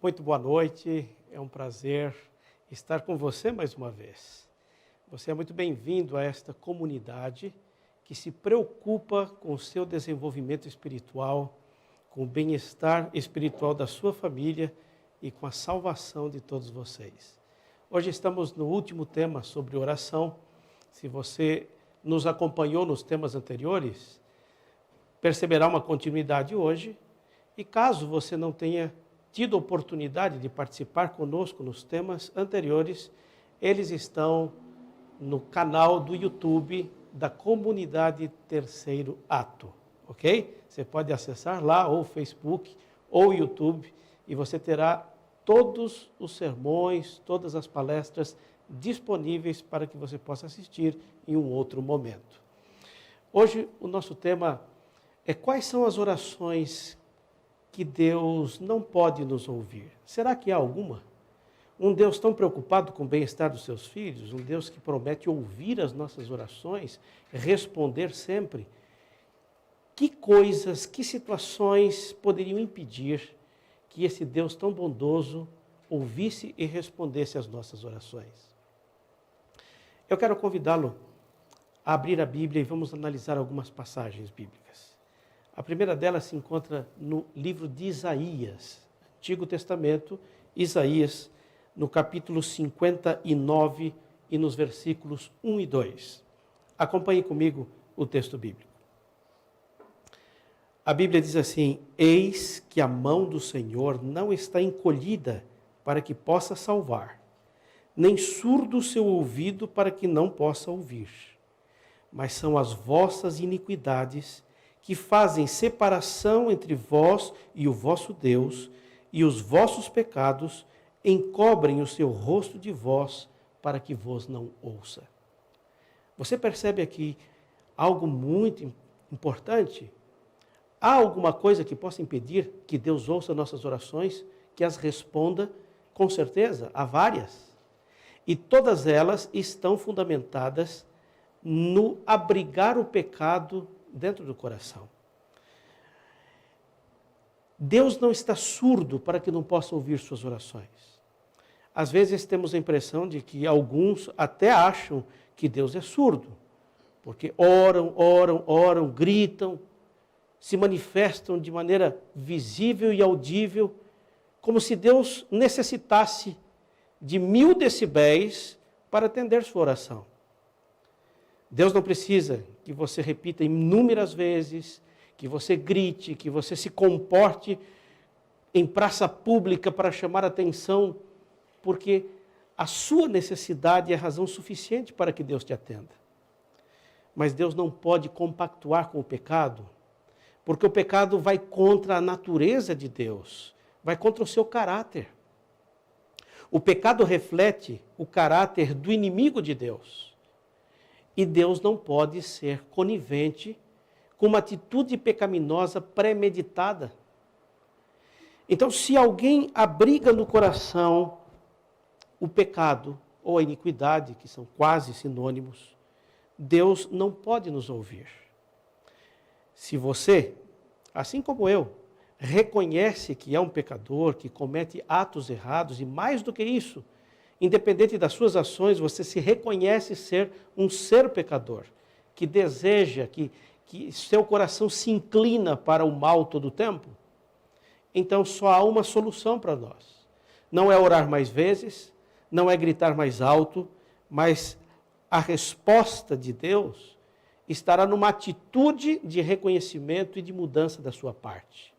Muito boa noite, é um prazer estar com você mais uma vez. Você é muito bem-vindo a esta comunidade que se preocupa com o seu desenvolvimento espiritual, com o bem-estar espiritual da sua família e com a salvação de todos vocês. Hoje estamos no último tema sobre oração. Se você nos acompanhou nos temas anteriores, perceberá uma continuidade hoje. E caso você não tenha tido oportunidade de participar conosco nos temas anteriores, eles estão no canal do YouTube da Comunidade Terceiro Ato, ok? Você pode acessar lá, ou Facebook, ou YouTube, e você terá todos os sermões, todas as palestras disponíveis para que você possa assistir em um outro momento. Hoje o nosso tema é quais são as orações que Deus não pode nos ouvir. Será que há alguma? Um Deus tão preocupado com o bem-estar dos seus filhos, um Deus que promete ouvir as nossas orações, responder sempre. Que coisas, que situações poderiam impedir que esse Deus tão bondoso ouvisse e respondesse às nossas orações? Eu quero convidá-lo a abrir a Bíblia e vamos analisar algumas passagens bíblicas. A primeira delas se encontra no livro de Isaías, Antigo Testamento, Isaías, no capítulo 59 e nos versículos 1 e 2. Acompanhe comigo o texto bíblico. A Bíblia diz assim: Eis que a mão do Senhor não está encolhida para que possa salvar, nem surdo o seu ouvido para que não possa ouvir. Mas são as vossas iniquidades que fazem separação entre vós e o vosso Deus, e os vossos pecados encobrem o seu rosto de vós, para que vos não ouça. Você percebe aqui algo muito importante? Há alguma coisa que possa impedir que Deus ouça nossas orações, que as responda? Com certeza, há várias. E todas elas estão fundamentadas no abrigar o pecado dentro do coração. Deus não está surdo para que não possa ouvir suas orações. Às vezes temos a impressão de que alguns até acham que Deus é surdo, porque oram, gritam, se manifestam de maneira visível e audível, como se Deus necessitasse de 1000 decibéis para atender sua oração. Deus não precisa que você repita inúmeras vezes, que você grite, que você se comporte em praça pública para chamar atenção, porque a sua necessidade é razão suficiente para que Deus te atenda. Mas Deus não pode compactuar com o pecado, porque o pecado vai contra a natureza de Deus, vai contra o seu caráter. O pecado reflete o caráter do inimigo de Deus. E Deus não pode ser conivente com uma atitude pecaminosa premeditada. Então, se alguém abriga no coração o pecado ou a iniquidade, que são quase sinônimos, Deus não pode nos ouvir. Se você, assim como eu, reconhece que é um pecador, que comete atos errados, e mais do que isso, independente das suas ações, você se reconhece ser um ser pecador, que deseja, que seu coração se inclina para o mal todo o tempo, então só há uma solução para nós. Não é orar mais vezes, não é gritar mais alto, mas a resposta de Deus estará numa atitude de reconhecimento e de mudança da sua parte.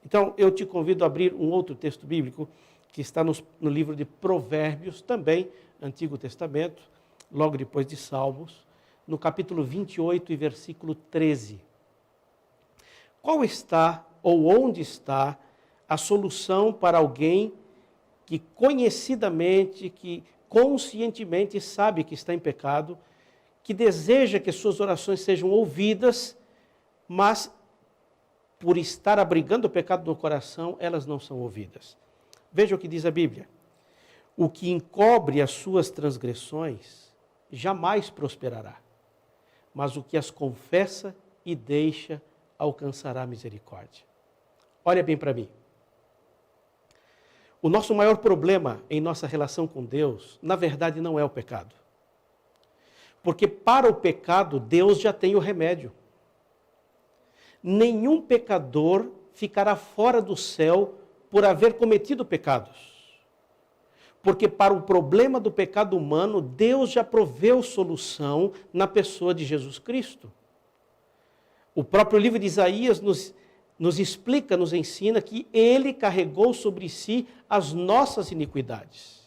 Então, eu te convido a abrir um outro texto bíblico, que está no livro de Provérbios, também Antigo Testamento, logo depois de Salmos, no capítulo 28 e versículo 13. Qual está, ou onde está, a solução para alguém que conhecidamente, que conscientemente sabe que está em pecado, que deseja que suas orações sejam ouvidas, mas por estar abrigando o pecado no coração, elas não são ouvidas? Veja o que diz a Bíblia: o que encobre as suas transgressões jamais prosperará, mas o que as confessa e deixa alcançará misericórdia. Olha bem para mim. O nosso maior problema em nossa relação com Deus, na verdade, não é o pecado. Porque para o pecado, Deus já tem o remédio. Nenhum pecador ficará fora do céu por haver cometido pecados. Porque para o problema do pecado humano, Deus já proveu solução na pessoa de Jesus Cristo. O próprio livro de Isaías nos explica, nos ensina que Ele carregou sobre si as nossas iniquidades.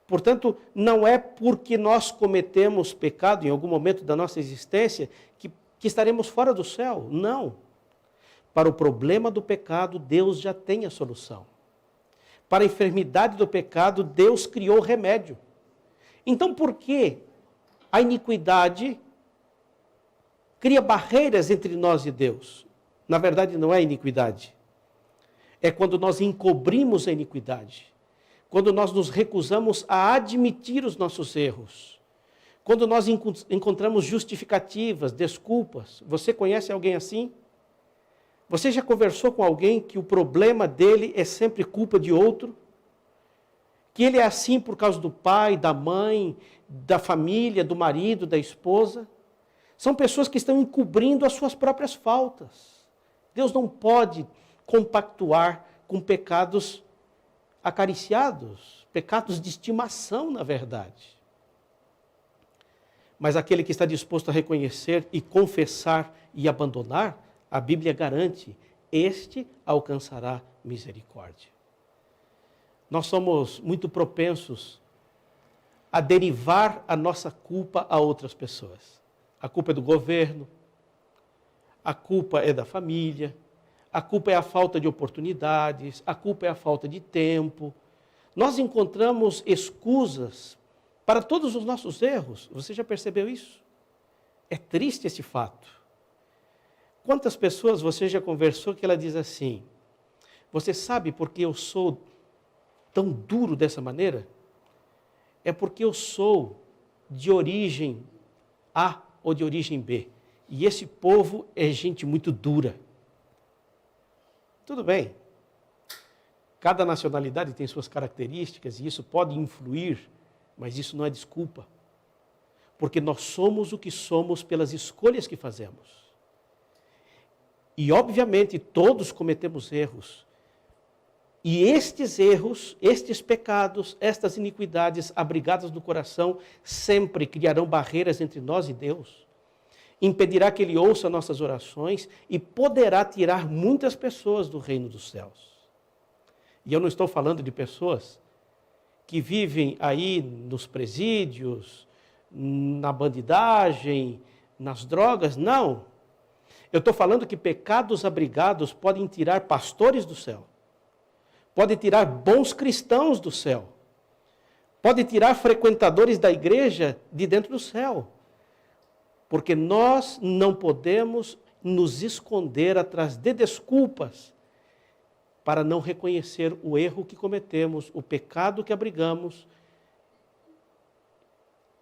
Portanto, não é porque nós cometemos pecado em algum momento da nossa existência que estaremos fora do céu. Não. Para o problema do pecado, Deus já tem a solução. Para a enfermidade do pecado, Deus criou remédio. Então, por que a iniquidade cria barreiras entre nós e Deus? Na verdade, não é iniquidade. É quando nós encobrimos a iniquidade. Quando nós nos recusamos a admitir os nossos erros. Quando nós encontramos justificativas, desculpas. Você conhece alguém assim? Você já conversou com alguém que o problema dele é sempre culpa de outro? Que ele é assim por causa do pai, da mãe, da família, do marido, da esposa? São pessoas que estão encobrindo as suas próprias faltas. Deus não pode compactuar com pecados acariciados, pecados de estimação, na verdade. Mas aquele que está disposto a reconhecer e confessar e abandonar, a Bíblia garante, este alcançará misericórdia. Nós somos muito propensos a derivar a nossa culpa a outras pessoas. A culpa é do governo, a culpa é da família, a culpa é a falta de oportunidades, a culpa é a falta de tempo. Nós encontramos escusas para todos os nossos erros. Você já percebeu isso? É triste esse fato. Quantas pessoas você já conversou que ela diz assim, você sabe por que eu sou tão duro dessa maneira? É porque eu sou de origem A ou de origem B. E esse povo é gente muito dura. Tudo bem. Cada nacionalidade tem suas características e isso pode influir, mas isso não é desculpa. Porque nós somos o que somos pelas escolhas que fazemos. E, obviamente, todos cometemos erros. E estes erros, estes pecados, estas iniquidades abrigadas no coração, sempre criarão barreiras entre nós e Deus. Impedirá que Ele ouça nossas orações e poderá tirar muitas pessoas do reino dos céus. E eu não estou falando de pessoas que vivem aí nos presídios, na bandidagem, nas drogas, não. Eu estou falando que pecados abrigados podem tirar pastores do céu, podem tirar bons cristãos do céu, podem tirar frequentadores da igreja de dentro do céu, porque nós não podemos nos esconder atrás de desculpas para não reconhecer o erro que cometemos, o pecado que abrigamos.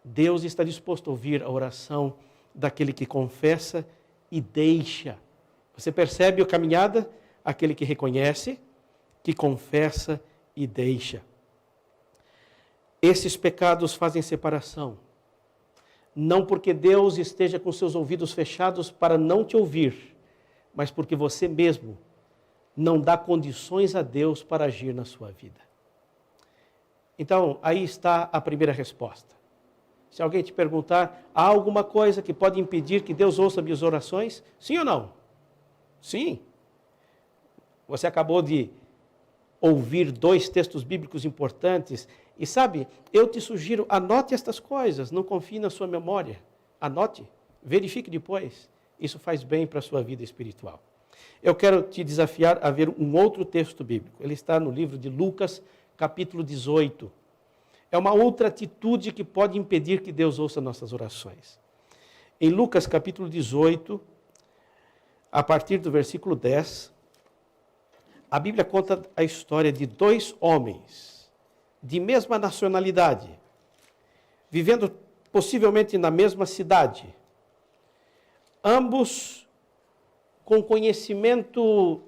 Deus está disposto a ouvir a oração daquele que confessa e deixa. Você percebe a caminhada? Aquele que reconhece, que confessa e deixa. Esses pecados fazem separação. Não porque Deus esteja com seus ouvidos fechados para não te ouvir, mas porque você mesmo não dá condições a Deus para agir na sua vida. Então, aí está a primeira resposta. Se alguém te perguntar, há alguma coisa que pode impedir que Deus ouça minhas orações? Sim ou não? Sim. Você acabou de ouvir 2 textos bíblicos importantes. E sabe, eu te sugiro, anote estas coisas, não confie na sua memória. Anote, verifique depois. Isso faz bem para a sua vida espiritual. Eu quero te desafiar a ver um outro texto bíblico. Ele está no livro de Lucas, capítulo 18. É uma outra atitude que pode impedir que Deus ouça nossas orações. Em Lucas capítulo 18, a partir do versículo 10, a Bíblia conta a história de 2 homens de mesma nacionalidade, vivendo possivelmente na mesma cidade, ambos com conhecimento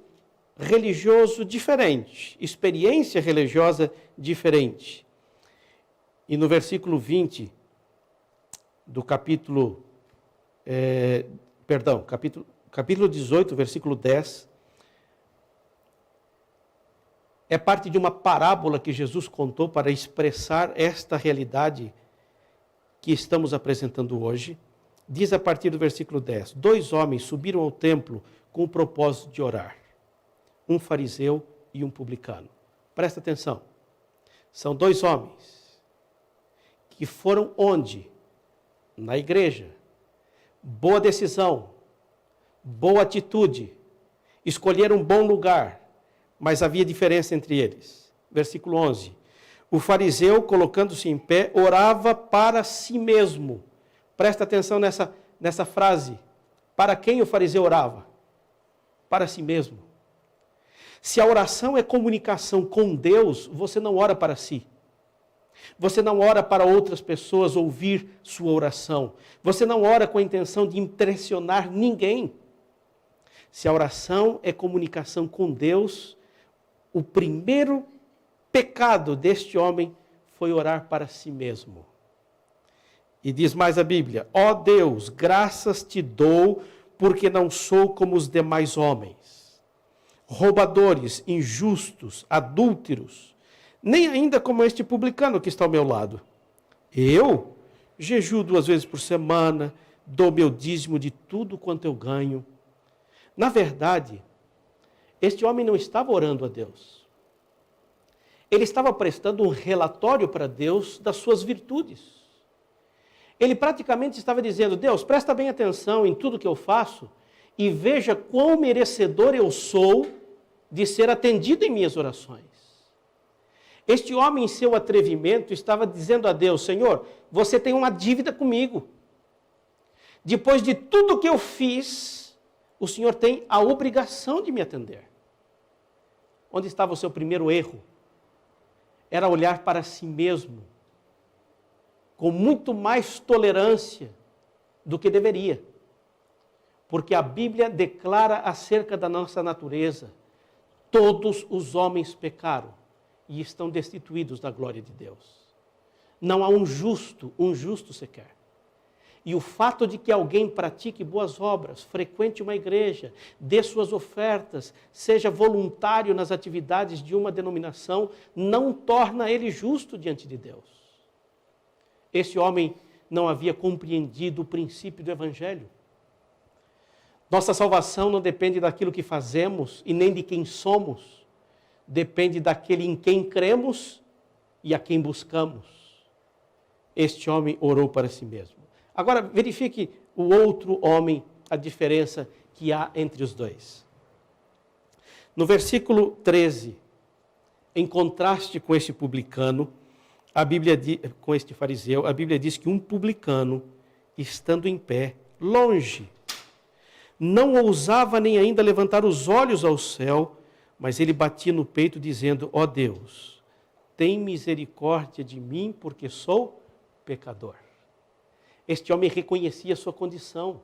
religioso diferente, experiência religiosa diferente. E no versículo 20 do capítulo 18, versículo 10, é parte de uma parábola que Jesus contou para expressar esta realidade que estamos apresentando hoje. Diz a partir do versículo 10, 2 homens subiram ao templo com o propósito de orar, um fariseu e um publicano. Presta atenção, são 2 homens que foram onde? Na igreja. Boa decisão, boa atitude, escolheram um bom lugar, mas havia diferença entre eles. Versículo 11. O fariseu, colocando-se em pé, orava para si mesmo. Presta atenção nessa frase. Para quem o fariseu orava? Para si mesmo. Se a oração é comunicação com Deus, você não ora para si. Você não ora para outras pessoas ouvir sua oração. Você não ora com a intenção de impressionar ninguém. Se a oração é comunicação com Deus, o primeiro pecado deste homem foi orar para si mesmo. E diz mais a Bíblia: ó Deus, graças te dou, porque não sou como os demais homens, roubadores, injustos, adúlteros, nem ainda como este publicano que está ao meu lado. Eu jejuo 2 vezes por semana, dou meu dízimo de tudo quanto eu ganho. Na verdade, este homem não estava orando a Deus. Ele estava prestando um relatório para Deus das suas virtudes. Ele praticamente estava dizendo: Deus, presta bem atenção em tudo que eu faço e veja quão merecedor eu sou de ser atendido em minhas orações. Este homem, em seu atrevimento, estava dizendo a Deus: Senhor, você tem uma dívida comigo. Depois de tudo que eu fiz, o Senhor tem a obrigação de me atender. Onde estava o seu primeiro erro? Era olhar para si mesmo com muito mais tolerância do que deveria. Porque a Bíblia declara acerca da nossa natureza: todos os homens pecaram e estão destituídos da glória de Deus. Não há um justo sequer. E o fato de que alguém pratique boas obras, frequente uma igreja, dê suas ofertas, seja voluntário nas atividades de uma denominação, não torna ele justo diante de Deus. Esse homem não havia compreendido o princípio do Evangelho. Nossa salvação não depende daquilo que fazemos e nem de quem somos. Depende daquele em quem cremos e a quem buscamos. Este homem orou para si mesmo. Agora, verifique o outro homem, a diferença que há entre os dois. No versículo 13, em contraste com este publicano, com este fariseu, a Bíblia diz que um publicano, estando em pé, longe, não ousava nem ainda levantar os olhos ao céu, mas ele batia no peito dizendo: ó Deus, tem misericórdia de mim, porque sou pecador. Este homem reconhecia a sua condição.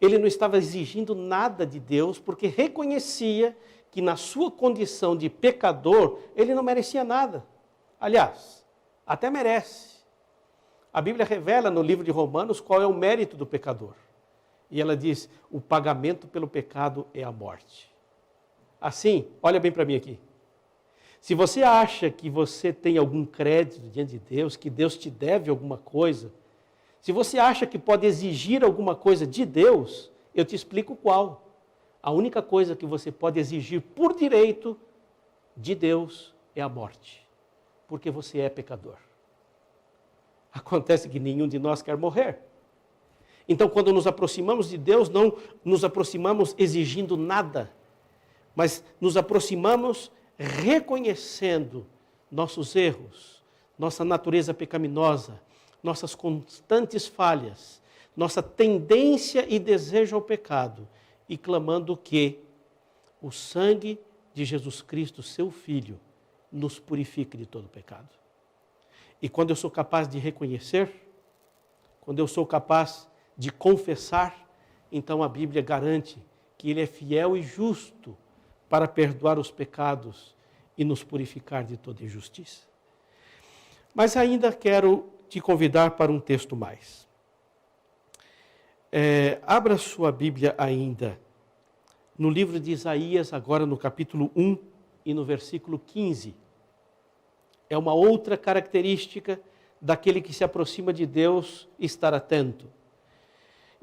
Ele não estava exigindo nada de Deus, porque reconhecia que na sua condição de pecador, ele não merecia nada. Aliás, até merece. A Bíblia revela no livro de Romanos qual é o mérito do pecador. E ela diz: o pagamento pelo pecado é a morte. Assim, olha bem para mim aqui. Se você acha que você tem algum crédito diante de Deus, que Deus te deve alguma coisa, se você acha que pode exigir alguma coisa de Deus, eu te explico qual. A única coisa que você pode exigir por direito de Deus é a morte, porque você é pecador. Acontece que nenhum de nós quer morrer. Então, quando nos aproximamos de Deus, não nos aproximamos exigindo nada, mas nos aproximamos reconhecendo nossos erros, nossa natureza pecaminosa, nossas constantes falhas, nossa tendência e desejo ao pecado, e clamando que o sangue de Jesus Cristo, seu Filho, nos purifique de todo pecado. E quando eu sou capaz de reconhecer, quando eu sou capaz de confessar, então a Bíblia garante que Ele é fiel e justo para perdoar os pecados e nos purificar de toda injustiça. Mas ainda quero te convidar para um texto mais. Abra sua Bíblia ainda no livro de Isaías, agora no capítulo 1 e no versículo 15. É uma outra característica daquele que se aproxima de Deus, estar atento.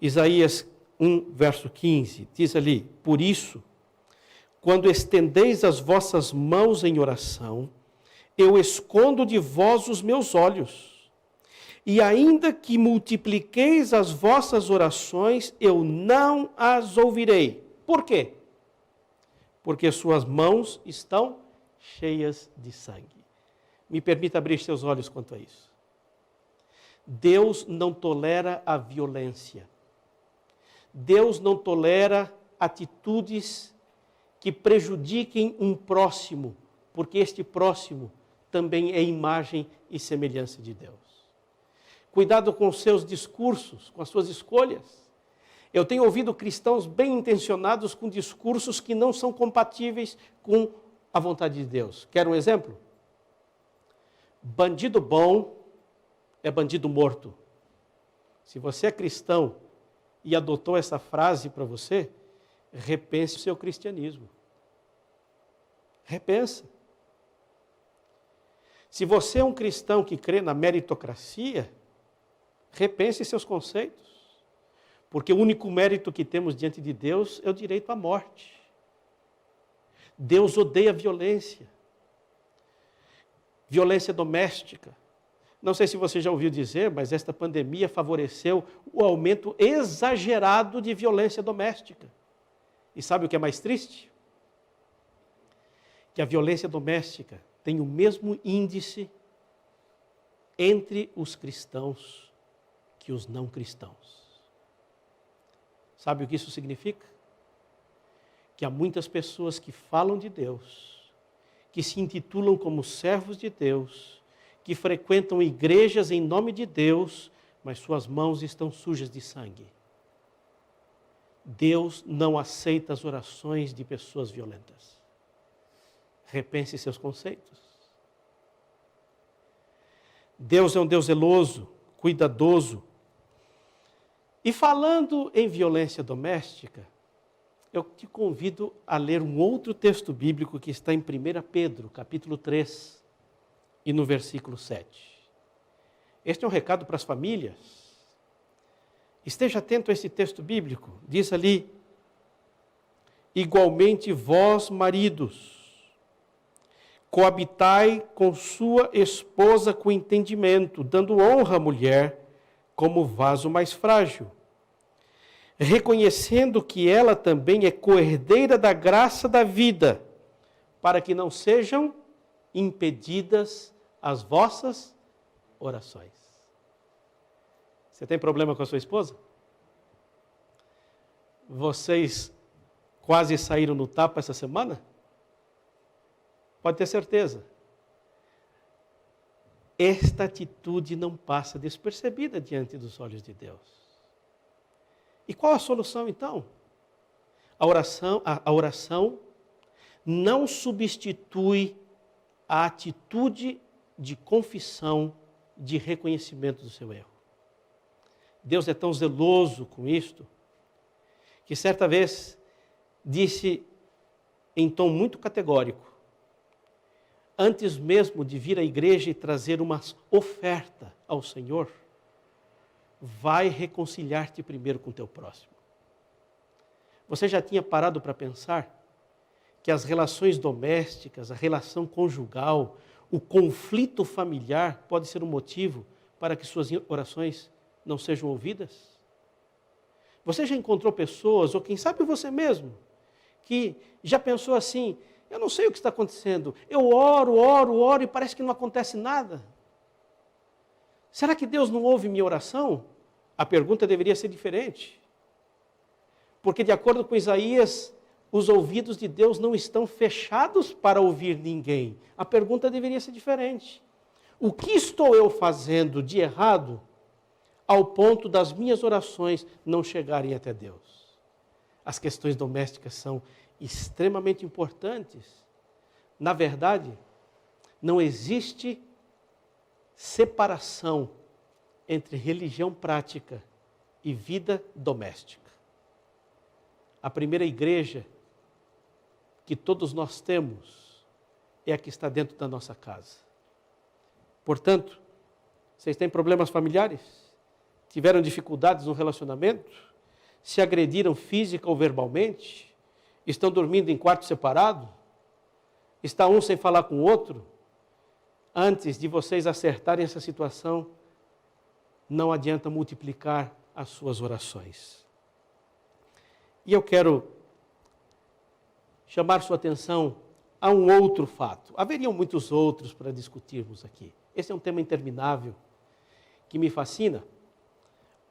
Isaías 1, verso 15, diz ali: por isso, quando estendeis as vossas mãos em oração, eu escondo de vós os meus olhos. E ainda que multipliqueis as vossas orações, eu não as ouvirei. Por quê? Porque suas mãos estão cheias de sangue. Me permita abrir seus olhos quanto a isso. Deus não tolera a violência. Deus não tolera atitudes que prejudiquem um próximo, porque este próximo também é imagem e semelhança de Deus. Cuidado com os seus discursos, com as suas escolhas. Eu tenho ouvido cristãos bem intencionados com discursos que não são compatíveis com a vontade de Deus. Quer um exemplo? Bandido bom é bandido morto. Se você é cristão e adotou essa frase para você, repense o seu cristianismo. Repensa. Se você é um cristão que crê na meritocracia, repense seus conceitos. Porque o único mérito que temos diante de Deus é o direito à morte. Deus odeia violência. Violência doméstica. Não sei se você já ouviu dizer, mas esta pandemia favoreceu o aumento exagerado de violência doméstica. E sabe o que é mais triste? Que a violência doméstica tem o mesmo índice entre os cristãos que os não cristãos. Sabe o que isso significa? Que há muitas pessoas que falam de Deus, que se intitulam como servos de Deus, que frequentam igrejas em nome de Deus, mas suas mãos estão sujas de sangue. Deus não aceita as orações de pessoas violentas. Repense seus conceitos. Deus é um Deus zeloso, cuidadoso. E falando em violência doméstica, eu te convido a ler um outro texto bíblico que está em 1 Pedro, capítulo 3, e no versículo 7. Este é um recado para as famílias. Esteja atento a esse texto bíblico. Diz ali: igualmente vós, maridos, coabitai com sua esposa com entendimento, dando honra à mulher como vaso mais frágil, reconhecendo que ela também é coerdeira da graça da vida, para que não sejam impedidas as vossas orações. Você tem problema com a sua esposa? Vocês quase saíram no tapa essa semana? Pode ter certeza. Esta atitude não passa despercebida diante dos olhos de Deus. E qual a solução então? A oração não substitui a atitude de confissão, de reconhecimento do seu erro. Deus é tão zeloso com isto, que certa vez disse em tom muito categórico: antes mesmo de vir à igreja e trazer uma oferta ao Senhor, vai reconciliar-te primeiro com o teu próximo. Você já tinha parado para pensar que as relações domésticas, a relação conjugal, o conflito familiar pode ser um motivo para que suas orações não sejam ouvidas? Você já encontrou pessoas, ou quem sabe você mesmo, que já pensou assim: eu não sei o que está acontecendo, eu oro e parece que não acontece nada. Será que Deus não ouve minha oração? A pergunta deveria ser diferente. Porque de acordo com Isaías, os ouvidos de Deus não estão fechados para ouvir ninguém. A pergunta deveria ser diferente. O que estou eu fazendo de errado ao ponto das minhas orações não chegarem até Deus? As questões domésticas são extremamente importantes. Na verdade, não existe separação entre religião prática e vida doméstica. A primeira igreja que todos nós temos é a que está dentro da nossa casa. Portanto, vocês têm problemas familiares? Tiveram dificuldades no relacionamento? Se agrediram física ou verbalmente? Estão dormindo em quarto separado? Está um sem falar com o outro? Antes de vocês acertarem essa situação, não adianta multiplicar as suas orações. E eu quero chamar sua atenção a um outro fato. Haveriam muitos outros para discutirmos aqui. Esse é um tema interminável que me fascina,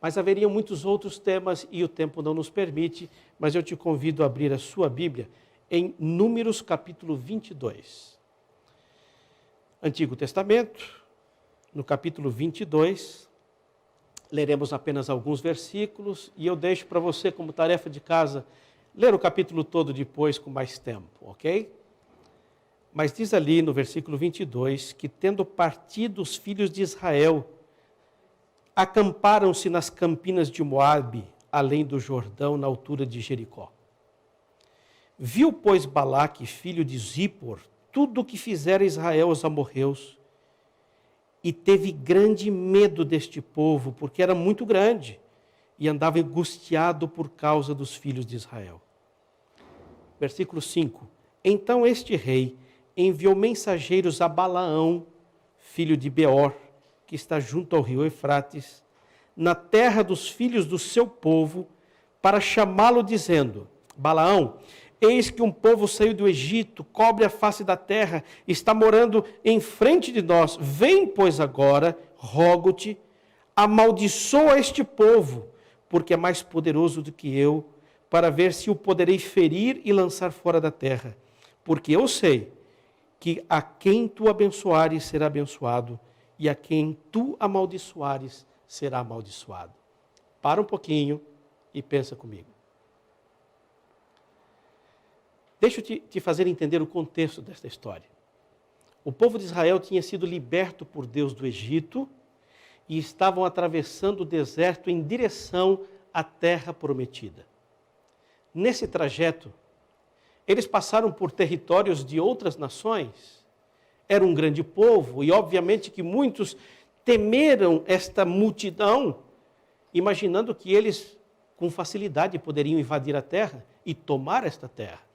mas haveriam muitos outros temas e o tempo não nos permite, mas eu te convido a abrir a sua Bíblia em Números capítulo 22. Antigo Testamento, no capítulo 22, leremos apenas alguns versículos e eu deixo para você como tarefa de casa ler o capítulo todo depois com mais tempo, ok? Mas diz ali no versículo 22 que tendo partido os filhos de Israel, acamparam-se nas campinas de Moabe, além do Jordão, na altura de Jericó. Viu, pois, Balaque, filho de Zippor, tudo o que fizera Israel aos amorreus, e teve grande medo deste povo, porque era muito grande, e andava angustiado por causa dos filhos de Israel. Versículo 5. Então este rei enviou mensageiros a Balaão, filho de Beor, que está junto ao rio Eufrates, na terra dos filhos do seu povo, para chamá-lo, dizendo: Balaão, eis que um povo saiu do Egito, cobre a face da terra, está morando em frente de nós. Vem, pois, agora, rogo-te, amaldiçoa este povo, porque é mais poderoso do que eu, para ver se o poderei ferir e lançar fora da terra. Porque eu sei que a quem tu abençoares será abençoado, e a quem tu amaldiçoares será amaldiçoado. Para um pouquinho e pensa comigo. Deixa eu te fazer entender o contexto desta história. O povo de Israel tinha sido liberto por Deus do Egito e estavam atravessando o deserto em direção à terra prometida. Nesse trajeto, eles passaram por territórios de outras nações. Era um grande povo e, obviamente, que muitos temeram esta multidão, imaginando que eles, com facilidade, poderiam invadir a terra e tomar esta terra.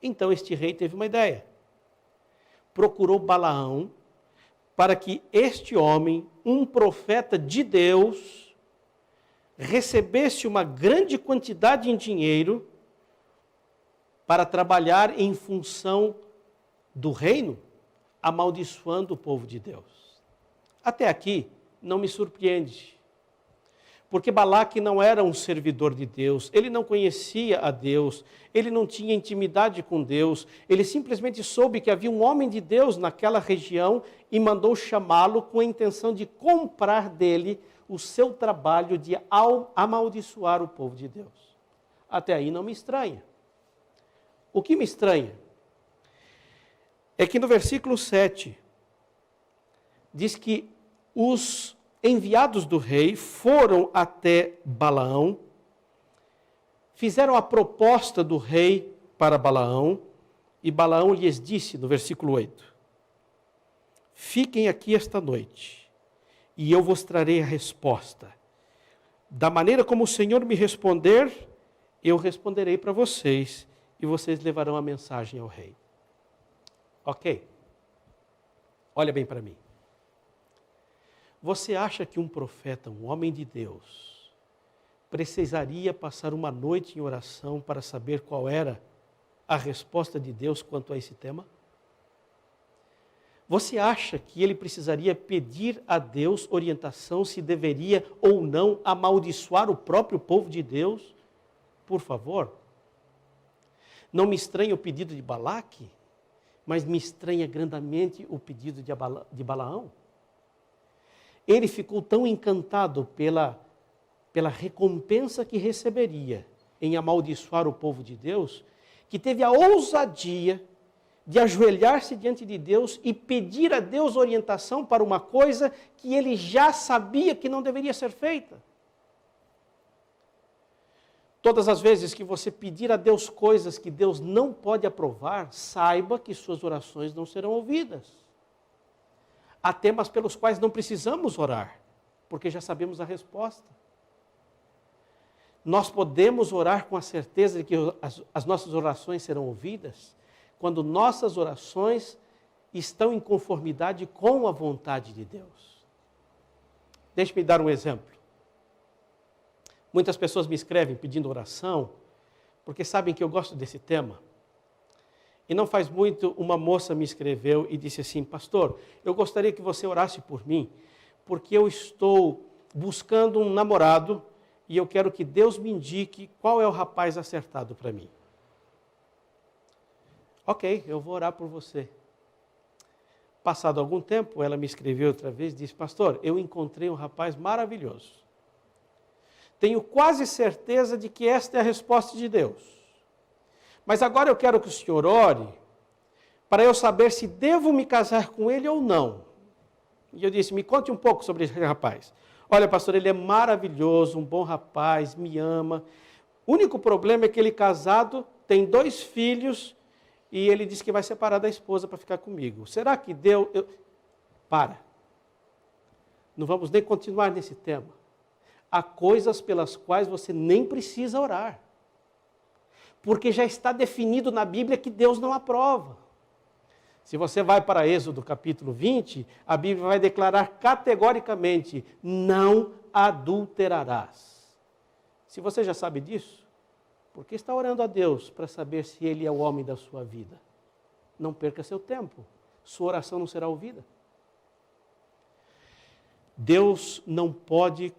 Então, este rei teve uma ideia. Procurou Balaão para que este homem, um profeta de Deus, recebesse uma grande quantidade em dinheiro para trabalhar em função do reino, amaldiçoando o povo de Deus. Até aqui não me surpreende, porque Balaque não era um servidor de Deus, ele não conhecia a Deus, ele não tinha intimidade com Deus, ele simplesmente soube que havia um homem de Deus naquela região e mandou chamá-lo com a intenção de comprar dele o seu trabalho de amaldiçoar o povo de Deus. Até aí não me estranha. O que me estranha é que no versículo 7 diz que os enviados do rei foram até Balaão, fizeram a proposta do rei para Balaão, e Balaão lhes disse, no versículo 8, fiquem aqui esta noite, e eu vos trarei a resposta. Da maneira como o Senhor me responder, eu responderei para vocês, e vocês levarão a mensagem ao rei. Ok? Olha bem para mim. Você acha que um profeta, um homem de Deus, precisaria passar uma noite em oração para saber qual era a resposta de Deus quanto a esse tema? Você acha que ele precisaria pedir a Deus orientação se deveria ou não amaldiçoar o próprio povo de Deus? Por favor. Não me estranha o pedido de Balaque, mas me estranha grandemente o pedido de Balaão. Ele ficou tão encantado pela recompensa que receberia em amaldiçoar o povo de Deus, que teve a ousadia de ajoelhar-se diante de Deus e pedir a Deus orientação para uma coisa que ele já sabia que não deveria ser feita. Todas as vezes que você pedir a Deus coisas que Deus não pode aprovar, saiba que suas orações não serão ouvidas. Há temas pelos quais não precisamos orar, porque já sabemos a resposta. Nós podemos orar com a certeza de que as nossas orações serão ouvidas quando nossas orações estão em conformidade com a vontade de Deus. Deixe-me dar um exemplo. Muitas pessoas me escrevem pedindo oração, porque sabem que eu gosto desse tema. E não faz muito, uma moça me escreveu e disse assim: pastor, eu gostaria que você orasse por mim, porque eu estou buscando um namorado e eu quero que Deus me indique qual é o rapaz acertado para mim. Ok, eu vou orar por você. Passado algum tempo, ela me escreveu outra vez e disse: pastor, eu encontrei um rapaz maravilhoso. Tenho quase certeza de que esta é a resposta de Deus. Mas agora eu quero que o senhor ore para eu saber se devo me casar com ele ou não. E eu disse: me conte um pouco sobre esse rapaz. Olha, pastor, ele é maravilhoso, um bom rapaz, me ama. O único problema é que ele casado, tem 2 filhos e ele disse que vai separar da esposa para ficar comigo. Será que deu? Para. Não vamos nem continuar nesse tema. Há coisas pelas quais você nem precisa orar. Porque já está definido na Bíblia que Deus não aprova. Se você vai para Êxodo capítulo 20, a Bíblia vai declarar categoricamente: não adulterarás. Se você já sabe disso, por que está orando a Deus para saber se Ele é o homem da sua vida? Não perca seu tempo, sua oração não será ouvida. Deus não pode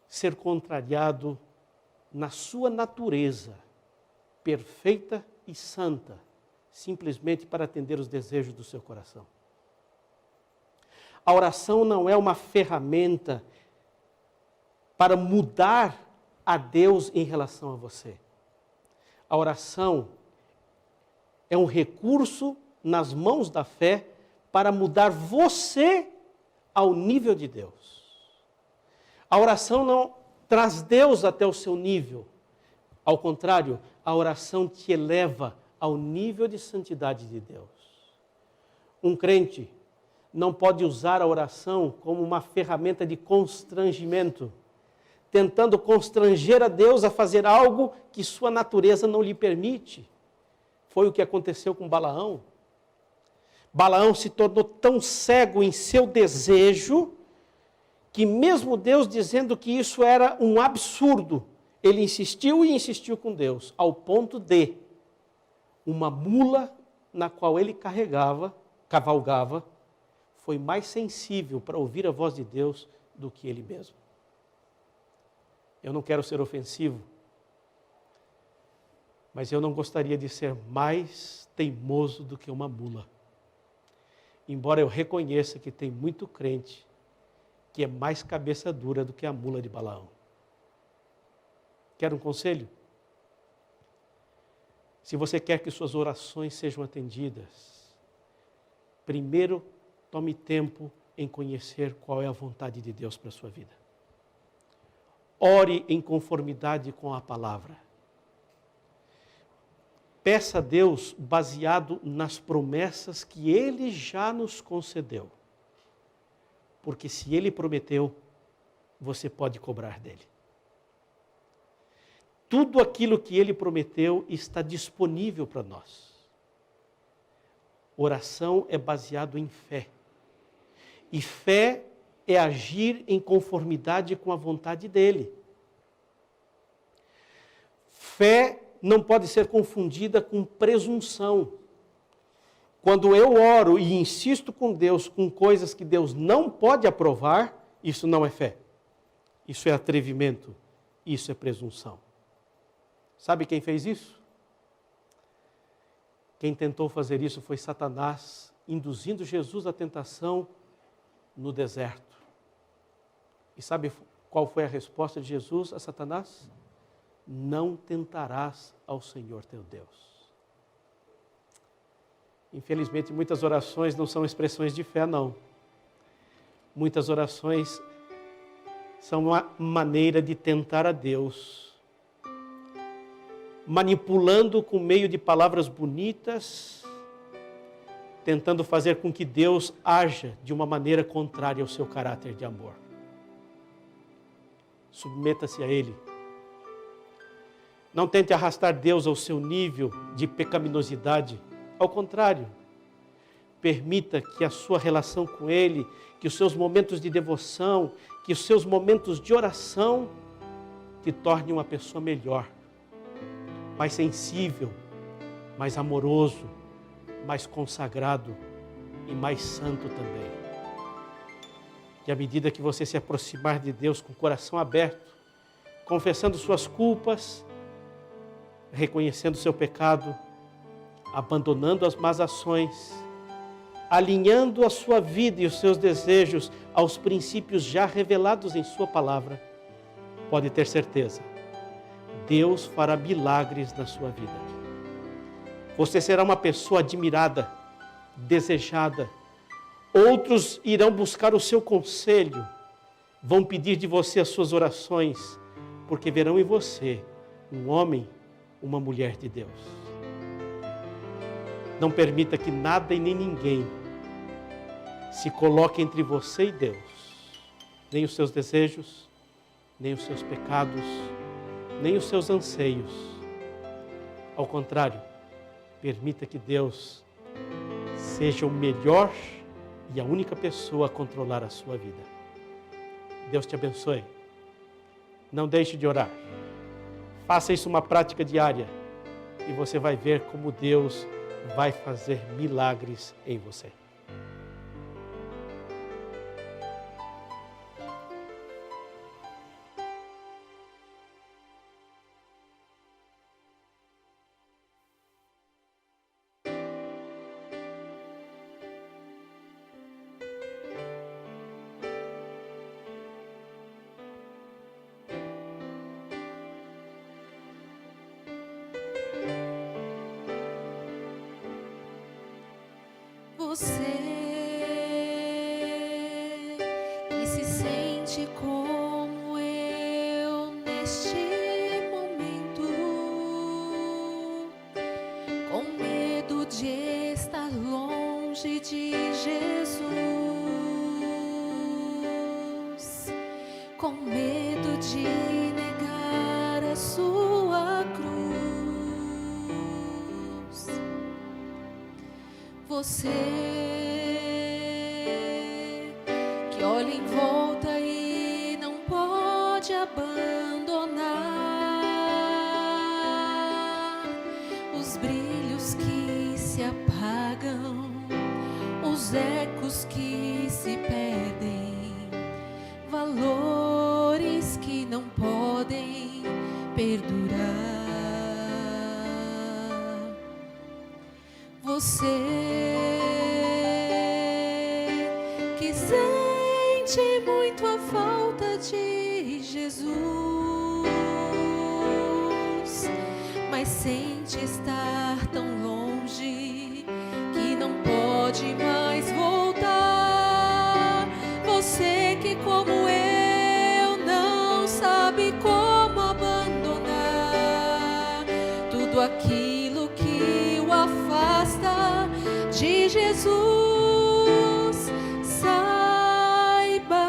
ser contrariado na sua natureza perfeita e santa, simplesmente para atender os desejos do seu coração. A oração não é uma ferramenta para mudar a Deus em relação a você. A oração é um recurso nas mãos da fé para mudar você ao nível de Deus. A oração não traz Deus até o seu nível. Ao contrário, a oração te eleva ao nível de santidade de Deus. Um crente não pode usar a oração como uma ferramenta de constrangimento, tentando constranger a Deus a fazer algo que sua natureza não lhe permite. Foi o que aconteceu com Balaão. Balaão se tornou tão cego em seu desejo que mesmo Deus dizendo que isso era um absurdo, ele insistiu e insistiu com Deus, ao ponto de uma mula na qual ele cavalgava, foi mais sensível para ouvir a voz de Deus do que ele mesmo. Eu não quero ser ofensivo, mas eu não gostaria de ser mais teimoso do que uma mula. Embora eu reconheça que tem muito crente que é mais cabeça dura do que a mula de Balaão. Quer um conselho? Se você quer que suas orações sejam atendidas, primeiro tome tempo em conhecer qual é a vontade de Deus para a sua vida. Ore em conformidade com a palavra. Peça a Deus baseado nas promessas que Ele já nos concedeu. Porque se Ele prometeu, você pode cobrar dele. Tudo aquilo que Ele prometeu está disponível para nós. Oração é baseado em fé. E fé é agir em conformidade com a vontade dEle. Fé não pode ser confundida com presunção. Quando eu oro e insisto com Deus com coisas que Deus não pode aprovar, isso não é fé. Isso é atrevimento. Isso é presunção. Sabe quem fez isso? Quem tentou fazer isso foi Satanás, induzindo Jesus à tentação no deserto. E sabe qual foi a resposta de Jesus a Satanás? não tentarás ao Senhor teu Deus. Infelizmente, muitas orações não são expressões de fé, não. Muitas orações são uma maneira de tentar a Deus, manipulando com meio de palavras bonitas, tentando fazer com que Deus haja de uma maneira contrária ao seu caráter de amor. Submeta-se a Ele. Não tente arrastar Deus ao seu nível de pecaminosidade. Ao contrário, permita que a sua relação com Ele, que os seus momentos de devoção, que os seus momentos de oração te tornem uma pessoa melhor, mais sensível, mais amoroso, mais consagrado e mais santo também. E à medida que você se aproximar de Deus com o coração aberto, confessando suas culpas, reconhecendo seu pecado, abandonando as más ações, alinhando a sua vida e os seus desejos aos princípios já revelados em sua palavra, pode ter certeza, Deus fará milagres na sua vida. Você será uma pessoa admirada, desejada. Outros irão buscar o seu conselho, vão pedir de você as suas orações, porque verão em você um homem, uma mulher de Deus. Não permita que nada e nem ninguém se coloque entre você e Deus. Nem os seus desejos, nem os seus pecados, nem os seus anseios. Ao contrário, permita que Deus seja o melhor e a única pessoa a controlar a sua vida. Deus te abençoe. Não deixe de orar. Faça isso uma prática diária e você vai ver como Deus vai fazer milagres em você. Você que se sente como eu neste momento, com medo de estar longe de Jesus, com medo de negar a sua cruz. Você que olha em volta e não pode abandonar os brilhos que se apagam, os ecos que se perdem, valores que não podem perdurar. Você que sente muito a falta de Jesus, mas sente estar tão longe que não pode mais voltar. Você que como eu não sabe como abandonar tudo aquilo que o afasta de Jesus, saiba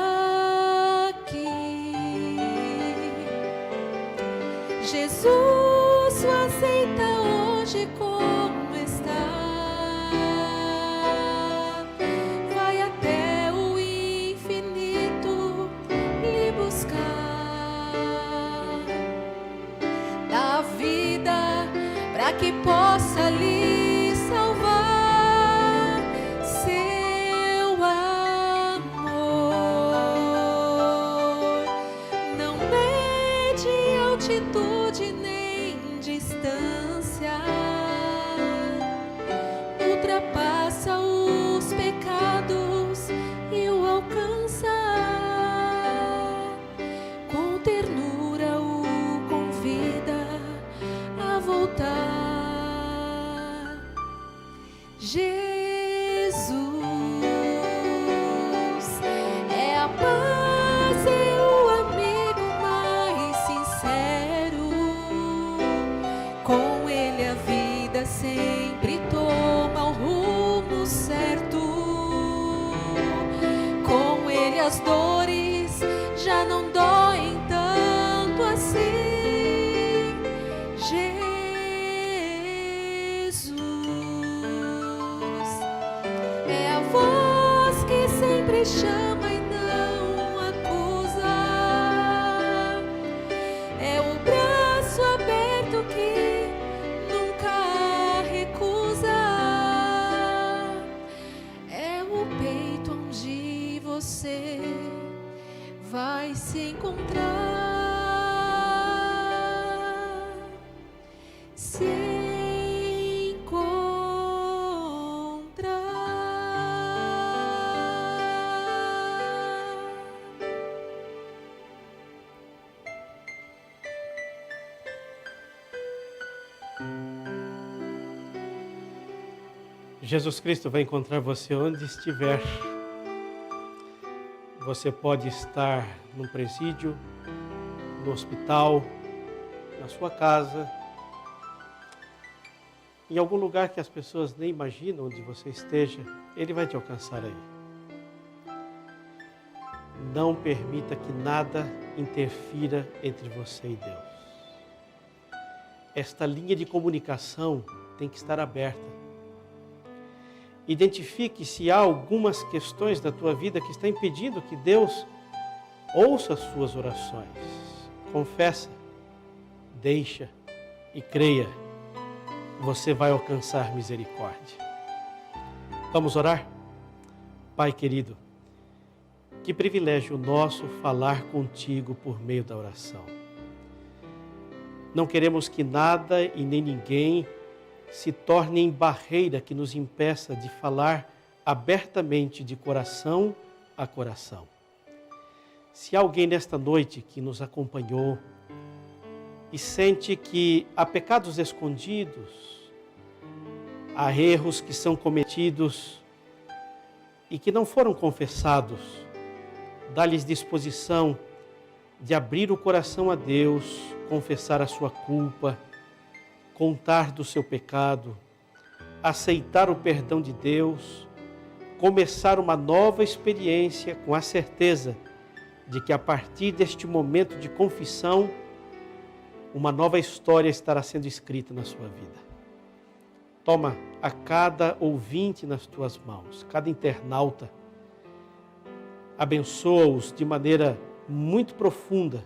que Jesus o aceita hoje como está. Vai até o infinito lhe buscar, dá vida para que possa lhe salvar. Seu amor não mede altitude nem distância, ultrapassa os pecados e o alcança. Com ternura o convida vai se encontrar. Se Jesus Cristo vai encontrar você onde estiver. Você pode estar num presídio, no hospital, na sua casa, em algum lugar que as pessoas nem imaginam onde você esteja. Ele vai te alcançar aí. Não permita que nada interfira entre você e Deus. Esta linha de comunicação tem que estar aberta. Identifique se há algumas questões da tua vida que está impedindo que Deus ouça as suas orações. Confessa, deixa e creia. Você vai alcançar misericórdia. Vamos orar? Pai querido, que privilégio nosso falar contigo por meio da oração. Não queremos que nada e nem ninguém se torne em barreira que nos impeça de falar abertamente de coração a coração. Se há alguém nesta noite que nos acompanhou e sente que há pecados escondidos, há erros que são cometidos e que não foram confessados, dá-lhes disposição de abrir o coração a Deus, confessar a sua culpa, contar do seu pecado, aceitar o perdão de Deus, começar uma nova experiência com a certeza de que a partir deste momento de confissão, uma nova história estará sendo escrita na sua vida. Toma a cada ouvinte nas tuas mãos, cada internauta, abençoa-os de maneira muito profunda,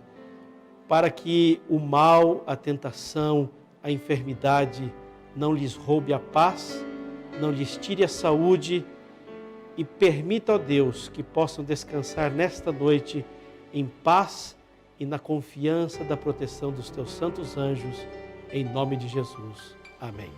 para que o mal, a tentação, a enfermidade não lhes roube a paz, não lhes tire a saúde e permita, ó Deus, que possam descansar nesta noite em paz e na confiança da proteção dos teus santos anjos, em nome de Jesus. Amém.